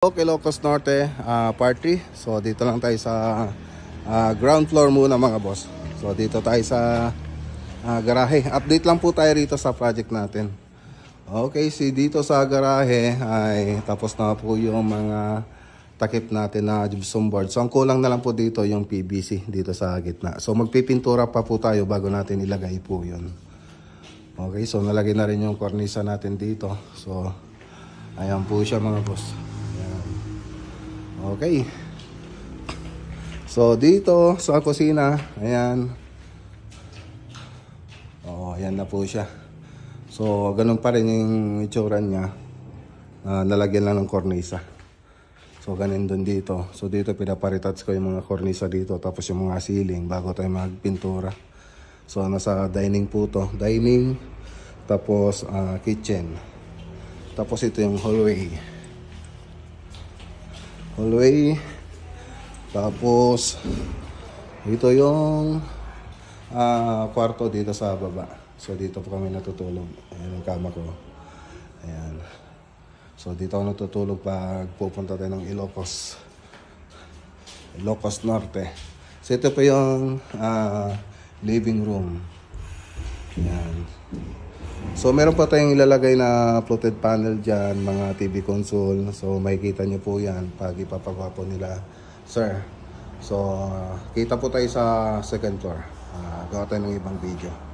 Okay, Ilocos Norte, part 3. So dito lang tayo sa ground floor muna mga boss. So dito tayo sa garahe. Update lang po tayo rito sa project natin. Okay, dito sa garahe ay tapos na po yung mga takip natin na gypsum board. So ang kulang na lang po dito yung PVC dito sa gitna. So magpipintura pa po tayo bago natin ilagay po yun. Okay, so nalagay na rin yung kornisa natin dito. So ayan po siya mga boss. Okay. So dito sa kusina, ayan. Ayan na po siya. So ganun pa rin yung itsura niya. Nalagyan lang ng kornisa. So ganun dun dito. So dito pinaparitats ko yung mga kornisa dito, tapos yung mga ceiling bago tayo magpintura. So nasa dining po to, dining, tapos kitchen. Tapos ito yung hallway. Tapos ito yung kwarto dito sa baba. So dito po kami natutulog. Ayan ang kama ko. Ayan. So dito ako natutulog pag pupunta tayo ng Ilocos Norte. So ito po yung living room. Ayan. So meron pa tayong ilalagay na floated panel dyan, mga TV console. So makikita nyo po yan pag ipapagawa po nila, sir. So kita po tayo sa second floor. Gawa tayo ng ibang video.